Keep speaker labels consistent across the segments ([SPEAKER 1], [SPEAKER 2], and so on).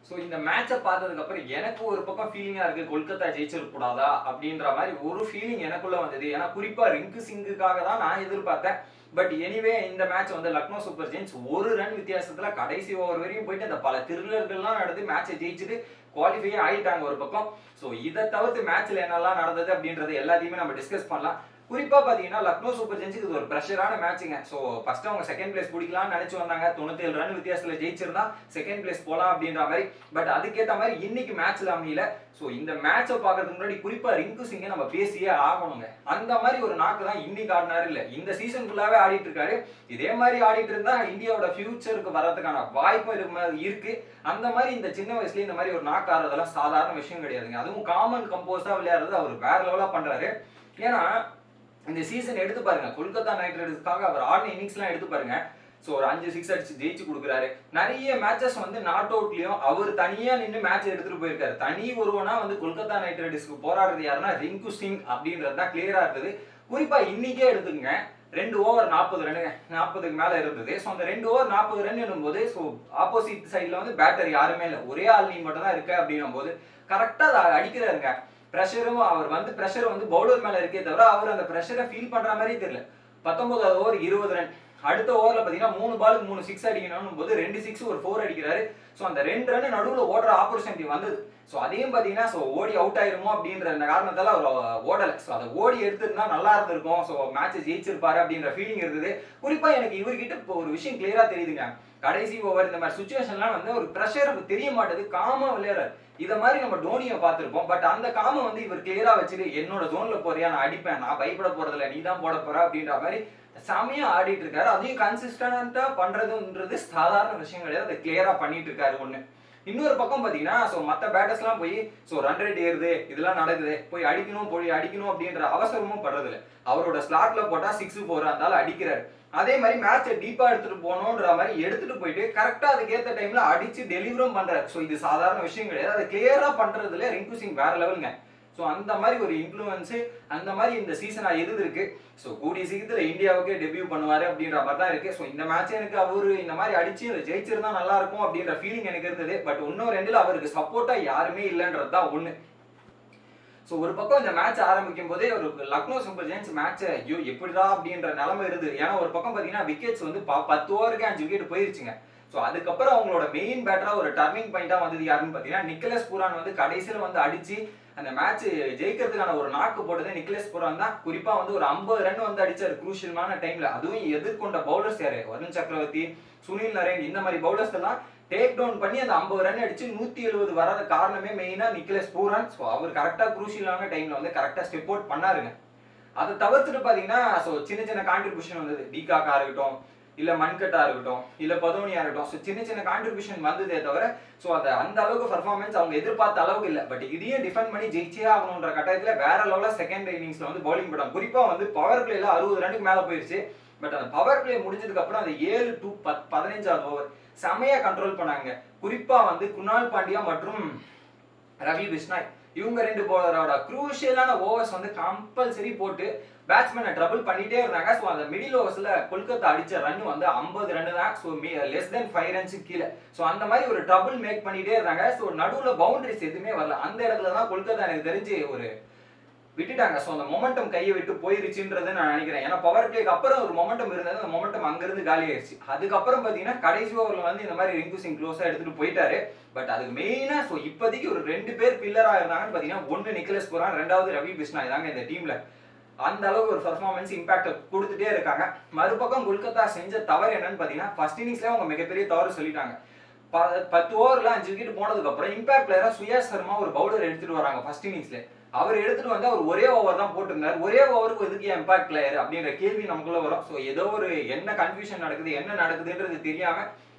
[SPEAKER 1] So இந்த மேட்சை பார்த்ததுக்கு அப்புறம் எனக்கு ஒரு பக்கம் ஃபீலிங்கா இருக்கு, கொல்கத்தா ஜெயிச்சிருக்கூடாதா அப்படின்ற மாதிரி ஒரு ஃபீலிங் எனக்குள்ள வந்தது. ஏன்னா குறிப்பா ரிங்கு சிங்குக்காக தான் நான் எதிர்பார்த்தேன். பட் எனிவே இந்த மேட்ச் வந்து லக்னோ சூப்பர் ஜெயின்ஸ் ஒரு ரன் வித்தியாசத்துல கடைசி ஓவர் வரையும் போயிட்டு அந்த பல திருளர்கள்லாம் நடந்து மேட்சை ஜெயிச்சுட்டு குவாலிஃபையே ஆயிட்டாங்க ஒரு பக்கம். ஸோ இதை தவிர்த்து மேட்ச்ல என்னெல்லாம் நடந்தது அப்படின்றது எல்லாத்தையுமே நம்ம டிஸ்கஸ் பண்ணலாம். குறிப்பா பாத்தீங்கன்னா லக்னோ சூப்பர் ஜெயின்ஸுக்கு இது ஒரு பிரஷரான மேட்சுங்க. ஸோ ஃபர்ஸ்ட் அவங்க செகண்ட் பிளேஸ் பிடிக்கலாம்னு நினைச்சு வந்தாங்க. 97 ரன் வித்தியாசத்துல ஜெயிச்சிருந்தா செகண்ட் பிளேஸ் போலாம் அப்படின்ற மாதிரி. பட் அதுக்கேற்ற மாதிரி இன்னைக்கு மேட்ச்ல அமையல. ஸோ இந்த மேட்சை பார்க்கறதுக்கு முன்னாடி குறிப்பா ரிங்கு சிங்கை நம்ம பேசியே ஆகணுங்க. அந்த மாதிரி ஒரு நாக்கு தான் இன்னைக்கு ஆடினாரு. இல்ல இந்த சீசன் ஃபுல்லாவே ஆடிட்டு இருக்காரு. இதே மாதிரி ஆடிட்டு இருந்தா இந்தியாவோட ஃபியூச்சருக்கு வர்றதுக்கான வாய்ப்பும் இருக்கு. அந்த மாதிரி இந்த சின்ன வயசுல இந்த மாதிரி ஒரு நாக்கு ஆடுறதெல்லாம் சாதாரண விஷயம் கிடையாதுங்க. அதுவும் காமன் கம்போஸா விளையாடுறது அவர் வேற லெவலா பண்றாரு. ஏன்னா இந்த சீசன் எடுத்து பாருங்க, கொல்கத்தா நைட் ரைடர்ஸ்க்காக அவர் ஆடின இன்னிங்ஸ்லாம் எடுத்து பாருங்க. ஸோ ஒரு 5 6 அடிச்சு ஜெயிச்சு கொடுக்குறாரு. நிறைய மேட்சஸ் வந்து நாட் அவுட்லயும் அவர் தனியா நின்று மேட்ச் எடுத்துட்டு போயிருக்காரு. தனி ஒருவனா வந்து கொல்கத்தா நைட் ரைடர்ஸ்க்கு போராடுறது யாருன்னா ரிங்கு சிங் அப்படின்றது தான் கிளியரா இருந்தது. குறிப்பா இன்னைக்கே எடுத்துக்கங்க, 2 ஓவர் 40 ரன் 40க்கு மேல இருந்தது. ஸோ அந்த 2 ஓவர் 40 ரன் என்னும்போது ஸோ ஆப்போசிட் சைட்ல வந்து பேட்டர் யாருமே இல்லை, ஒரே ஆள் நீ மட்டும் தான் இருக்க அப்படின்னும் போது கரெக்டா அதை அடிக்கிறாருங்க. பிரஷரும் அவர் வந்து பிரஷர் வந்து பவுலர் மேல இருக்கே தவிர அவர் அந்த பிரஷரை ஃபீல் பண்ற மாதிரி தெரியல. 19வது ஓவர் 20 ரன். அடுத்த ஓவர்ல பாத்தீங்கன்னா 3 பாலுக்கு 3 6 அடிக்கணும் போது 2 6 ஒரு 4 அடிக்கிறாரு. ஸோ அந்த 2 ரன் நடுவுல ஓடுற ஆப்பர்ச்சுனிட்டி வந்தது. ஸோ அதையும் பாத்தீங்கன்னா ஸோ ஓடி அவுட் ஆயிருமோ அப்படின்ற காரணத்தால அவர் ஓடல. ஸோ அதை ஓடி எடுத்திருந்தா நல்லா இருந்திருக்கும். ஸோ மேட்ச் ஜெயிச்சிருப்பாரு அப்படின்ற ஃபீலிங் இருந்தது. குறிப்பா எனக்கு இவர்கிட்ட இப்போ ஒரு விஷயம் கிளியரா தெரியுதுங்க. கடைசி ஓவர் இந்த மாதிரி சுச்சுவேஷன்லாம் வந்து ஒரு பிரஷர் நமக்கு தெரிய மாட்டேது, காமா விளையாடுறாரு. இத மாதிரி நம்ம டோனியை பார்த்திருப்போம். பட் அந்த காம வந்து இவர் கிளியரா வச்சுட்டு என்னோட ஜோன்ல போறியா, நான் அடிப்பேன், நான் பயப்பட போறதில்ல, நீ தான் போட போற அப்படின்ற மாதிரி செமையா ஆடிட்டு இருக்காரு. அதையும் கன்சிஸ்டன்டா பண்றதுன்றது சாதாரண விஷயம் கிடையாது. அதை கிளியரா பண்ணிட்டு இருக்காரு ஒண்ணு. இன்னொரு பக்கம் பாத்தீங்கன்னா சோ மத்த பேட்டர்ஸ் எல்லாம் போய் சோ ரன் ரேட் ஏறுது, இதெல்லாம் நடக்குது, போய் அடிக்கணும் அப்படின்ற அவசரமும் படுறது இல்லை. அவரோட ஸ்லாட்ல போட்டா 6 4 இருந்தாலும் அடிக்கிறாரு. அதே மாதிரி மேட்சை டீப்பா எடுத்துட்டு போகணுன்ற மாதிரி எடுத்துட்டு போயிட்டு கரெக்டா அதுக்கேற்ற டைம்ல அடிச்சு டெலிவரும் பண்றாரு. ஸோ இது சாதாரண விஷயம் கிடையாது. அதை கிளியரா பண்றதுல ரிங்கு சிங் வேற லெவலுங்க. ஸோ அந்த மாதிரி ஒரு இன்ஃப்ளூயன்ஸ் அந்த மாதிரி இந்த சீசனா இருக்கு. ஸோ கூடிய சீக்கிரத்துல இந்தியாவுக்கு டெபியூ பண்ணுவாரு அப்படின்ற மாதிரி தான் இருக்கு. ஸோ இந்த மேட்ச் எனக்கு அவரு இந்த மாதிரி அடிச்சு ஜெயிச்சிருந்தா நல்லா இருக்கும் அப்படின்ற ஃபீலிங் எனக்கு இருந்தது. பட் இன்னும் ரெண்டுல அவருக்கு சப்போர்ட்டா யாருமே இல்லைன்றது தான் ஒண்ணு. ஸோ ஒரு பக்கம் இந்த மேட்ச் ஆரம்பிக்கும் போதே ஒரு லக்னோ சூப்பர் ஜெயின்ஸ் மேட்ச் ஐயோ எப்படிடா அப்படின்ற நிலைமை இருந்தது. ஏன்னா ஒரு பக்கம் பார்த்தீங்கன்னா விக்கெட்ஸ் வந்து 10 ஓவருக்கு 5 விக்கெட் போயிருச்சுங்க. ஸோ அதுக்கப்புறம் அவங்களோட மெயின் பேட்டரா ஒரு டர்னிங் பாயிண்டா வந்தது யாருன்னு பார்த்தீங்கன்னா நிக்கலஸ் பூரான் வந்து கடைசியில் வந்து அடிச்சு அந்த மேட்ச் ஜெயிக்கிறதுக்கான ஒரு நாக்கு போட்டது நிக்கலஸ் பூரான் தான். குறிப்பா வந்து ஒரு 50 ரன் வந்து அடிச்சாரு குரூஷியலான டைம்ல. அதுவும் எதிர்கொண்ட பவுலர்ஸ் யாரு, வருண் சக்கரவர்த்தி, சுனில் நரேன், இந்த மாதிரி பவுலர்ஸ் எல்லாம் டேக் டவுன் பண்ணி அந்த 50 ரன் அடிச்சு 170 வராத காரணமே மெயினா நிக்கலஸ் பூரான். ஸோ அவர் கரெக்டா குரூஷியலான டைம்ல வந்து கரெக்டா ஸ்டெப் அவுட் பண்ணாருங்க. அதை தவிர்த்துட்டு பாத்தீங்கன்னா ஸோ சின்ன சின்ன கான்ட்ரிபியூஷன் வந்தது. டிகாக்கா இருக்கட்டும், இல்ல மன்கட்டா இருக்கட்டும், இல்ல பதோனியா இருக்கட்டும். ஸோ சின்ன சின்ன கான்ட்ரிபியூஷன் வந்ததே தவிர ஸோ அது அந்த அளவுக்கு பர்ஃபார்மன்ஸ் அவங்க எதிர்பார்த்த அளவுக்கு இல்லை. பட் இதையும் டிஃபெண்ட் பண்ணி ஜெயிச்சே ஆகணுன்ற கட்டத்துல வேற லெவல செகண்ட் இன்னிங்ஸ்ல வந்து பவுலிங் போட்டாங்க. குறிப்பா வந்து பவர் பிளேல 60 ரன்னுக்கு மேல போயிருச்சு. பட் அந்த பவர் பிளே முடிஞ்சதுக்கு அப்புறம் அந்த 7 to 15வது ஓவர் செமையா கண்ட்ரோல் பண்ணாங்க. குறிப்பா வந்து குணால் பாண்டியா மற்றும் ரவி பிஷ்னாய் இவங்க 2 பவுலரோட குரூஷியலான ஓவர்ஸ் வந்து கம்பல்சரி போட்டு பேட்ஸ்மேனை ட்ரபிள் பண்ணிட்டே இருந்தாங்க. ஸோ அந்த மிடில் ஓவர்ஸ்ல கொல்கத்தா அடிச்ச ரன் வந்து 50 ரன் தான். ஸோ லெஸ் தென் 5 ரன்ஸ் கீழே. ஸோ அந்த மாதிரி ஒரு ட்ரபிள் மேக் பண்ணிட்டே இருந்தாங்க. ஸோ நடுவுல பவுண்டரிஸ் எதுவுமே வரல. அந்த இடத்துல தான் கொல்கத்தா எனக்கு தெரிஞ்சு ஒரு விட்டுட்டாங்க. ஸோ அந்த மொமெண்டம் கையை விட்டு போயிருச்சுன்றது நான் நினைக்கிறேன். ஏன்னா பவர் பிளேக்கு அப்புறம் ஒரு மொமெண்டம் இருந்தது, அந்த மொமெண்டம் அங்கிருந்து காலி ஆயிடுச்சு. அதுக்கப்புறம் பாத்தீங்கன்னா கடைசி ஓவர்ல வந்து இந்த மாதிரி ரிங்கு சிங் க்ளோஸா எடுத்துட்டு போயிட்டாரு. பட் அதுக்கு மெயினா ஸோ இப்போதைக்கு ஒரு 2 பேர் பில்லரா இருந்தாங்கன்னு பாத்தீங்கன்னா, ஒன்னு நிக்கலஸ் பூரான், 2வது ரவி பிஷ்னாய் தாங்க இந்த டீம்ல. அந்த அளவுக்கு ஒரு பெர்ஃபார்மன்ஸ் இம்பாக்ட் கொடுத்துட்டே இருக்காங்க. மறுபக்கம் கொல்கத்தா செஞ்ச தவறு என்னன்னு பாத்தீங்கன்னா, ஃபர்ஸ்ட் இன்னிங்ஸ்ல அவங்க மிகப்பெரிய தவறு சொல்லிட்டாங்க. 10 ஓவர்ல 5 விக்கெட் போனதுக்கு அப்புறம் இம்பாக்ட் பிளேயரா சுயாஸ் சர்மா ஒரு பவுலர் எடுத்துட்டு வராங்க ஃபர்ஸ்ட் இன்னிங்ஸ்ல. அவர் எடுத்துட்டு வந்து அவர் ஒரே ஓவர் தான் போட்டிருந்தார். ஒரே ஓவருக்கு எதுக்கு இம்பாக்ட் பிளேயர் அப்படின்ற கேள்வி நமக்குள்ள வரும். ஸோ ஏதோ ஒரு என்ன கன்ஃபியூஷன் நடக்குது, என்ன நடக்குதுன்றது தெரியாம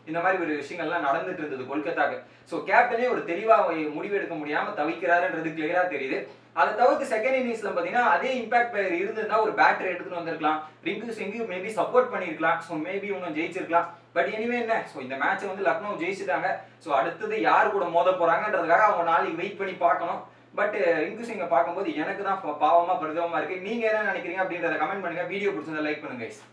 [SPEAKER 1] இந்த மாதிரி ஒரு விஷயங்கள்லாம் நடந்துட்டு இருந்தது கொல்கத்தாக்கு. ஸோ கேப்டனே ஒரு தெளிவா முடிவெடுக்க முடியாம தவிக்கிறாருன்றது கிளியரா தெரியுது. அதை தவிர்த்து செகண்ட் இன்னிங்ஸ்ல பாத்தீங்கன்னா அதே இம்பாக்ட் பிளேயர் இருந்திருந்தா ஒரு பேட்டர் எடுத்துட்டு வந்திருக்கலாம். ரிங்கு சிங்கு மேபி சப்போர்ட் பண்ணிருக்கலாம். ஸோ மேபி இன்னும் ஜெயிச்சிருக்கலாம். பட் எனிவே என்ன, ஸோ இந்த மேட்சை வந்து லக்னோ ஜெயிச்சுட்டாங்க. ஸோ அடுத்தது யார் கூட மோத போறாங்கன்றதுக்காக அவங்க நாளைக்கு வெயிட் பண்ணி பார்க்கணும். பட் ரிங்கு சிங்கை பார்க்கும்போது எனக்கு தான் பாவமா பரிதாபமா இருக்கு. நீங்க என்ன நினைக்கிறீங்க அப்படின்றத கமெண்ட் பண்ணுங்க. வீடியோ பிடிச்சிருந்தா லைக் பண்ணுங்க.